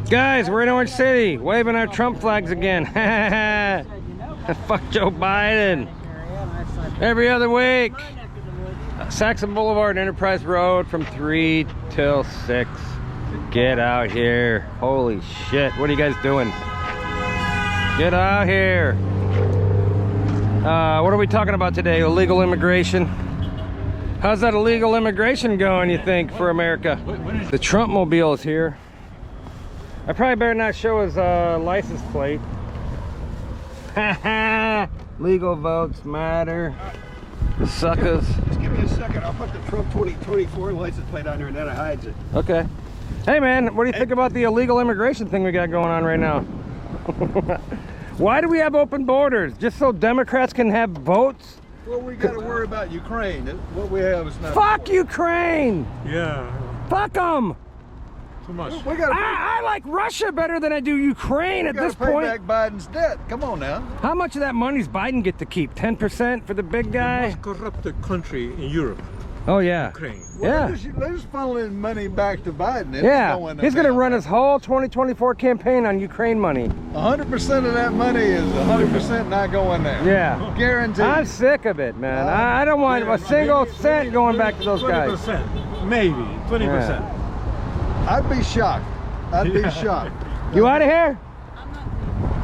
Guys, we're in Orange City, waving our Trump flags again. Fuck Joe Biden. Every other week. Saxon Boulevard, Enterprise Road from 3 till 6. Get out here. Holy shit. What are you guys doing? Get out here. What are we talking about today? Illegal immigration. How's that illegal immigration going, you think, for America? The Trump mobile is here. I probably better not show his license plate. Legal votes matter. The suckers. Just give me a second. I'll put the Trump 2024 license plate on there and then it hides it. Okay. Hey man, what do you think about the illegal immigration thing we got going on right now? Why do we have open borders? Just so Democrats can have votes? Well, we got to worry about Ukraine. What we have is not. Fuck Ukraine! Yeah. Fuck them! Too much. We got to I like Russia better than I do Ukraine at this pay point. back Biden's debt. Come on now. How much of that money does Biden get to keep? 10% for the big The guy? most corrupted country in Europe, Oh yeah. Ukraine. Well, Yeah. they're just funneling money back to Biden. It's Yeah. going He's gonna down. run his whole 2024 campaign on Ukraine money. 100% of that money is 100% not going there. Yeah. Guaranteed. I'm sick of it, man. I don't want a single cent going back to those guys. 20%, maybe 20%. I'd be shocked. I'd be shocked. You out of here?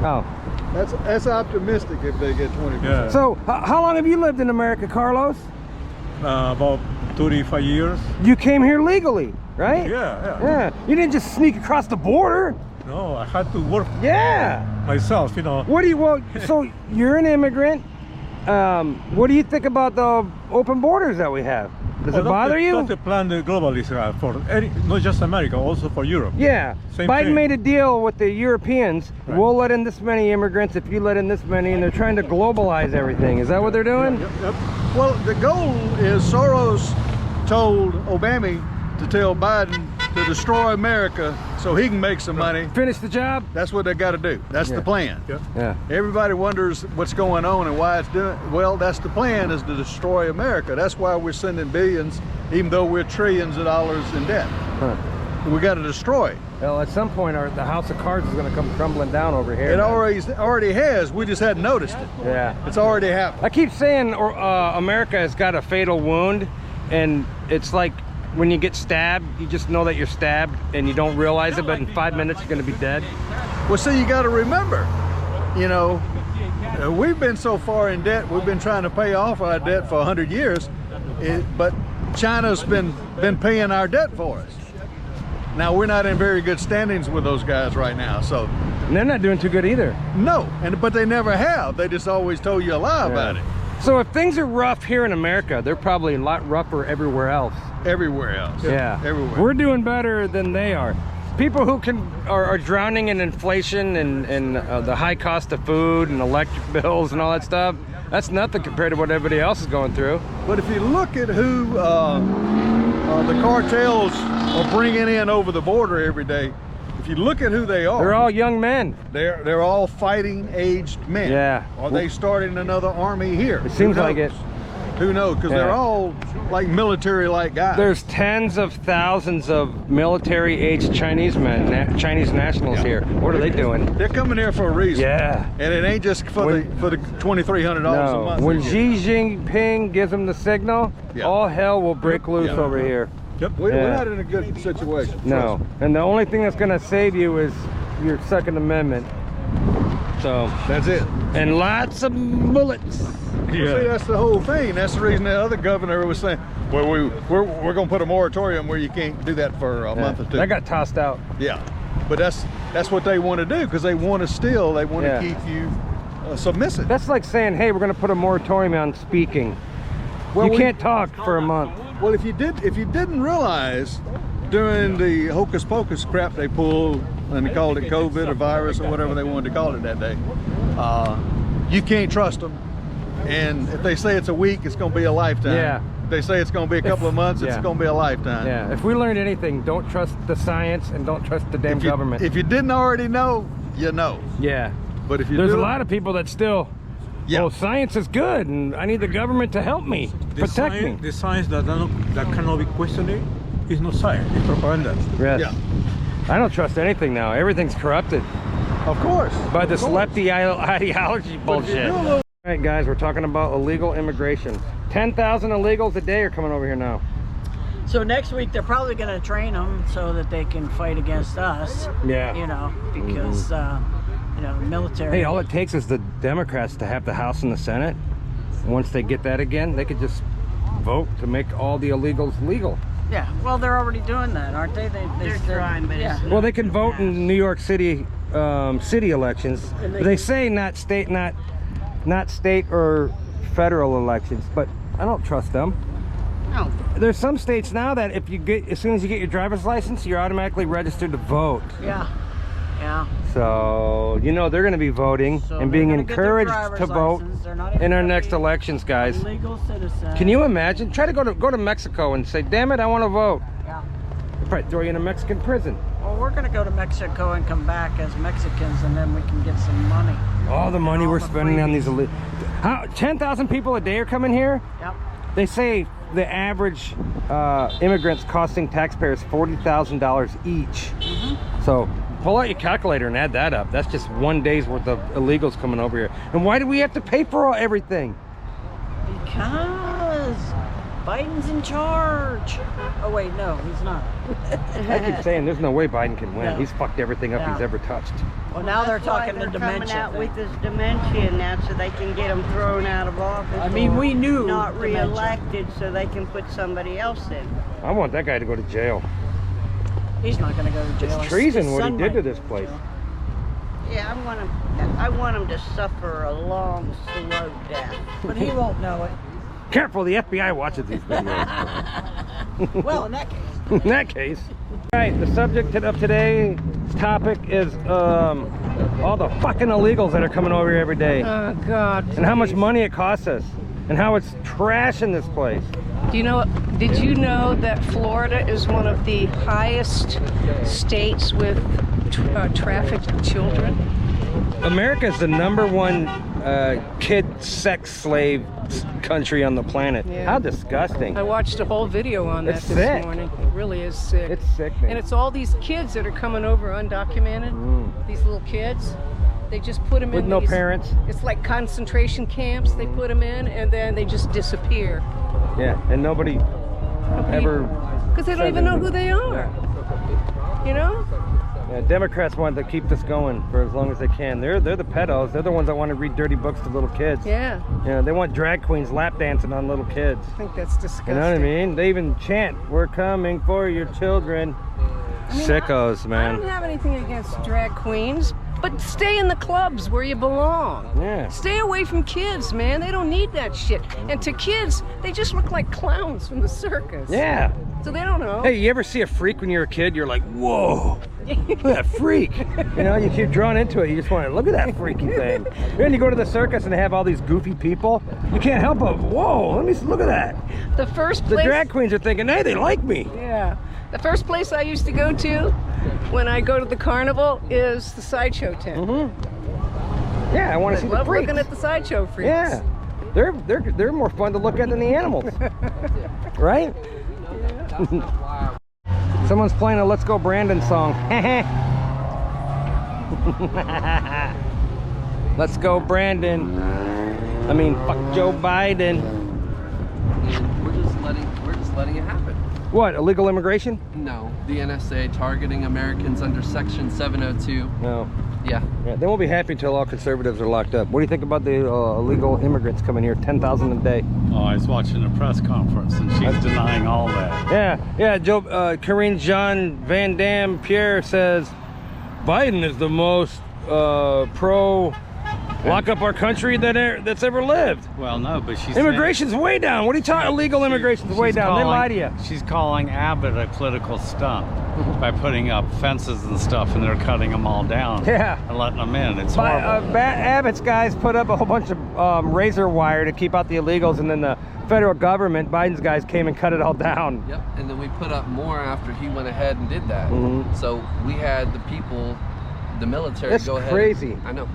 Oh. That's optimistic if they get 20%. Yeah. So, how long have you lived in America, Carlos? About 35 years. You came here legally, right? Yeah. Yeah. You didn't just sneak across the border. No, I had to work Yeah. myself, you know. What do you, well, so you're an immigrant. What do you think about the open borders that we have? Does it bother you? That's the plan globally for not just America, also for Europe. Yeah. Same Biden thing. made a deal with the Europeans. Right. We'll let in this many immigrants if you let in this many, and they're trying to globalize everything. Is that what they're doing? Yep. Well, the goal is Soros told Obama to tell Biden to destroy America so he can make some money. Finish the job? That's what they got to do. That's the plan. Yeah. Yeah. Everybody wonders what's going on and why it's doing. Well, that's the plan, is to destroy America. That's why we're sending billions, even though we're trillions of dollars in debt. Huh. We got to destroy it. Well, at some point, the house of cards is going to come crumbling down over here. It already has. We just hadn't noticed it. Yeah. It's already happened. I keep saying America has got a fatal wound, and it's like when you get stabbed, you just know that you're stabbed and you don't realize it, but in 5 minutes you're going to be dead. Well, see, you got to remember, you know, we've been so far in debt. We've been trying to pay off our debt for 100 years, but China's been paying our debt for us. Now, we're not in very good standings with those guys right now, so. And they're not doing too good either. No, but they never have. They just always told you a lie about it. So if things are rough here in America, they're probably a lot rougher everywhere else. Everywhere else. Yeah. Everywhere. We're doing better than they are. People who are drowning in inflation and the high cost of food and electric bills and all that stuff, that's nothing compared to what everybody else is going through. But if you look at who the cartels are bringing in over the border every day, if you look at who they are, They're all young men. they're all fighting aged men. Yeah. Are they starting another army here? It seems like it. Who knows? Because they're Yeah. all like military-like guys. There's tens of thousands of military-aged Chinese men, Chinese nationals here. What are they doing? They're coming here for a reason. Yeah. And it ain't just for the $2,300 a No. month. When they Xi Jinping gives them the signal, Yeah. all hell will break loose Yeah. over here. Yep. We're Yeah. not in a good situation. No. And the only thing that's going to save you is your Second Amendment. So, That's it. and lots of bullets. Well, see, that's the whole thing. That's the reason the other governor was saying, well, we're going to put a moratorium where you can't do that for a month or two. That got tossed out. Yeah, but that's what they want to do, because they want to Yeah. keep you submissive. That's like saying, hey, we're going to put a moratorium on speaking. Well, you we- can't talk for a month. Well, if you didn't realize during the hocus pocus crap they pulled, and they called it COVID or virus or whatever they wanted to call it that day, you can't trust them. And if they say it's a week, it's going to be a lifetime. Yeah. If they say it's going to be a couple of months, it's Yeah. going to be a lifetime. Yeah, if we learned anything, don't trust the science and don't trust the damn government. If you didn't already know, you know. Yeah. But if you There's do, a lot of people that still, Yeah. well, science is good and I need the government to help me, protect The science that cannot be questioned is not science, it's propaganda. me. Yes. Yeah. I don't trust anything now. Everything's corrupted Of course. by this Of course. lefty ideology bullshit. All right, guys, we're talking about illegal immigration. 10,000 illegals a day are coming over here now. So next week they're probably going to train them so that they can fight against us. Yeah. You know, because you know, the military. Hey, all it takes is the Democrats to have the House and the Senate. Once they get that again, they could just vote to make all the illegals legal. Yeah. Well, they're already doing that, aren't they? They're trying, but yeah. Well, they can vote in New York City city elections. They say not state or federal elections, but I don't trust them. No. There's some states now that if you get, as soon as you get your driver's license, you're automatically registered to vote. Yeah. Yeah. So, you know, they're going to be voting So and they're being gonna get their encouraged driver's to vote license. They're not even in our gonna next be elections, guys. Legal citizens. Can you imagine? Try to go to Mexico and say, damn it, I want to vote. Yeah. They'll probably throw you in a Mexican prison. Well, we're going to go to Mexico and come back as Mexicans, and then we can get some money. All the money All we're the spending on these freebies. 10,000 people a day are coming here. Yep. They say the average immigrants costing taxpayers $40,000 each. So pull out your calculator and add that up. That's just one day's worth of illegals coming over here. And why do we have to pay for everything? Because Biden's in charge. Oh wait, no, he's not. I keep saying there's no way Biden can win. No. He's fucked everything up No. he's ever touched. Well, now they're That's why talking the they're coming dementia out thing. with this dementia now, so they can get them thrown out of office. I mean, or we knew not dementia. reelected, so they can put somebody else in. I want that guy to go to jail. He's not going to go to jail. It's His treason what he son did to might this go place. jail. Yeah, I want them to suffer a long, slow death. But he won't know it. Careful, the FBI watches these videos. Well, in that case. In that case. All right, the subject of today's topic is all the fucking illegals that are coming over here every day. Oh God! And how much money it costs us. And how it's trash in this place. Do you know? Did you know that Florida is one of the highest states with trafficked children? America is the #1 kid sex slave country on the planet. Yeah. How disgusting. I watched a whole video on that It's this sick. morning. It really is sick. It's sickening. And it's all these kids that are coming over undocumented. These little kids. They just put them With in no these, parents. It's like concentration camps. They put them in, and then they just disappear. Yeah, and nobody ever. Because they don't even know who they are. You know? Yeah, Democrats want to keep this going for as long as they can. They're the pedos. They're the ones that want to read dirty books to little kids. Yeah. You know, they want drag queens lap dancing on little kids. I think that's disgusting. You know what I mean? They even chant, "We're coming for your children." I mean, Sickos, I man. don't have anything against drag queens, but stay in the clubs where you belong. Yeah. Stay away from kids, man. They don't need that shit. And to kids, they just look like clowns from the circus. Yeah. So they don't know. Hey, you ever see a freak when you're a kid? You're like, whoa, look at that freak. You know, you keep drawn into it. You just want to look at that freaky thing. Then you go to the circus and they have all these goofy people. You can't help but, whoa, look at that. The first The place. drag queens are thinking, hey, they like me. Yeah. The first place I used to go to when I go to the carnival is the sideshow tent. Yeah, I want to see the Love freaks. looking at the sideshow freaks. Yeah, they're more fun to look at than the animals, right? Someone's playing a "Let's Go Brandon" song. Let's go, Brandon. I mean, fuck Joe Biden. We're just letting it happen. What, illegal immigration? No, the NSA targeting Americans under Section 702. No. Yeah. Yeah, they won't be happy until all conservatives are locked up. What do you think about the illegal immigrants coming here, 10,000 a day? Oh, I was watching a press conference and she's denying all that. Yeah, Joe, Karine Jean Van Dam Pierre says Biden is the most pro lock up our country that's ever lived. Well, no, but she's Immigration's way down. What are you talking? Illegal immigration's way down. They lie to you. She's calling Abbott a political stunt by putting up fences and stuff, and they're cutting them all down. Yeah. And letting them in. It's horrible. Abbott's guys put up a whole bunch of razor wire to keep out the illegals, and then the federal government, Biden's guys, came and cut it all down. Yep. And then we put up more after he went ahead and did that. So we had the people, the military, That's go ahead. crazy. I know.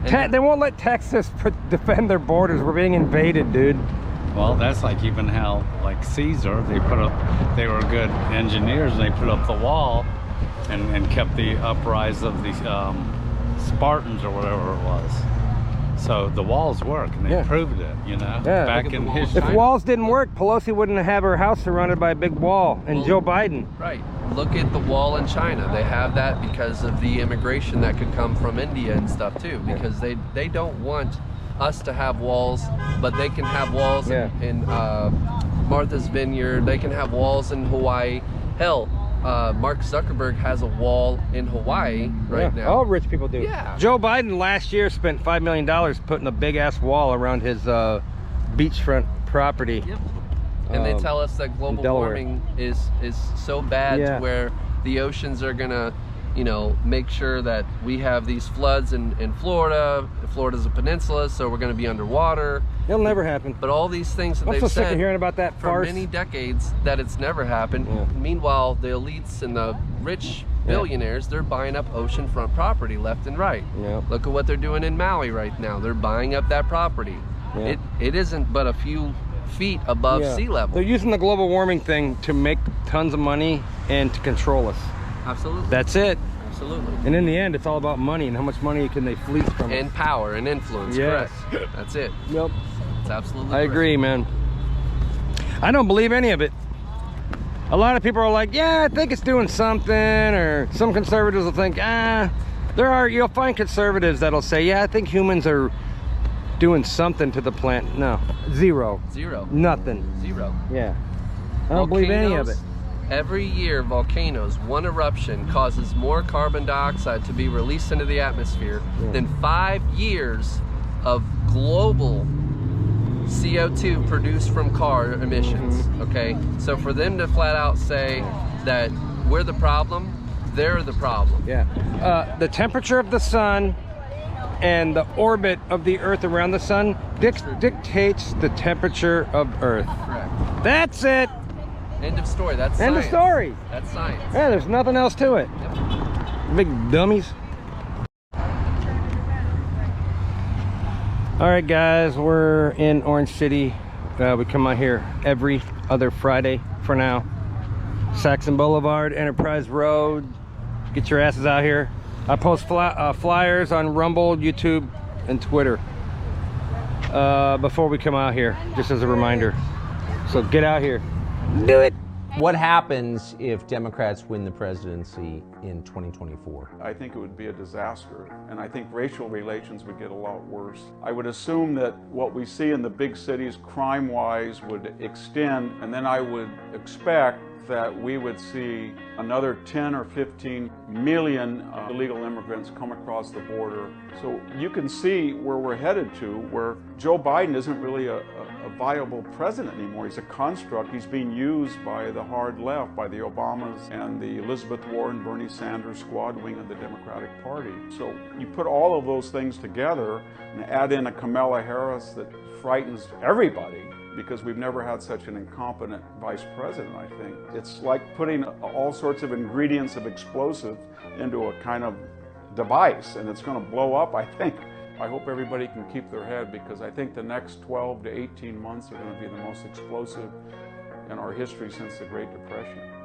And They won't let Texas defend their borders. We're being invaded, dude. Well, that's like even how, like Caesar, they were good engineers and they put up the wall and kept the uprise of the Spartans or whatever it was. So the walls work, and they proved it, you know, back in his If time. walls didn't work, Pelosi wouldn't have her house surrounded by a big wall, and Joe Biden. Right. Look at the wall in China. They have that because of the immigration that could come from India and stuff too, because they don't want us to have walls, but they can have walls in Martha's Vineyard. They can have walls in Hawaii. Hell, Mark Zuckerberg has a wall in Hawaii right now. All rich people do. Yeah. Joe Biden last year spent $5 million putting a big ass wall around his beachfront property. Yep. And they tell us that global warming is so bad to where the oceans are gonna, you know, make sure that we have these floods in Florida. Florida's a peninsula, so we're gonna be underwater. It'll never happen. But all these things that I'm they've so sick said of hearing about that for farce. many decades that it's never happened. Meanwhile, the elites and the rich billionaires, they're buying up oceanfront property left and right. Look at what they're doing in Maui right now. They're buying up that property. It isn't but a few feet above sea level. They're using the global warming thing to make tons of money and to control us. Absolutely. That's it. Absolutely. And in the end, it's all about money and how much money can they fleece from And us. power and influence, Yes. correct. That's it. Yep. It's absolutely I correct. agree, man. I don't believe any of it. A lot of people are like, yeah, I think it's doing something, or some conservatives will think, you'll find conservatives that'll say, yeah, I think humans are doing something to the planet. No, zero. Zero. Nothing. Zero. Yeah. I don't believe any of it. Every year, volcanoes, one eruption causes more carbon dioxide to be released into the atmosphere than 5 years of global CO2 produced from car emissions, okay? So for them to flat out say that we're the problem, they're the problem. Yeah. The temperature of the sun and the orbit of the Earth around the sun dictates the temperature of Earth. Correct. That's it. End of story. That's End science. of story. That's science. Yeah, there's nothing else to it. Yep. Big dummies. All right, guys, we're in Orange City. We come out here every other Friday for now. Saxon Boulevard, Enterprise Road. Get your asses out here. I post flyers on Rumble, YouTube, and Twitter before we come out here, just as a reminder. So get out here. Do it. What happens if Democrats win the presidency in 2024? I think it would be a disaster, and I think racial relations would get a lot worse. I would assume that what we see in the big cities crime-wise would extend, and then I would expect that we would see another 10 or 15 million illegal immigrants come across the border. So you can see where we're headed to, where Joe Biden isn't really a viable president anymore. He's a construct. He's being used by the hard left, by the Obamas and the Elizabeth Warren, Bernie Sanders squad wing of the Democratic Party. So you put all of those things together and add in a Kamala Harris that frightens everybody, because we've never had such an incompetent vice president, I think. It's like putting all sorts of ingredients of explosive into a kind of device, and it's going to blow up, I think. I hope everybody can keep their head, because I think the next 12 to 18 months are going to be the most explosive in our history since the Great Depression.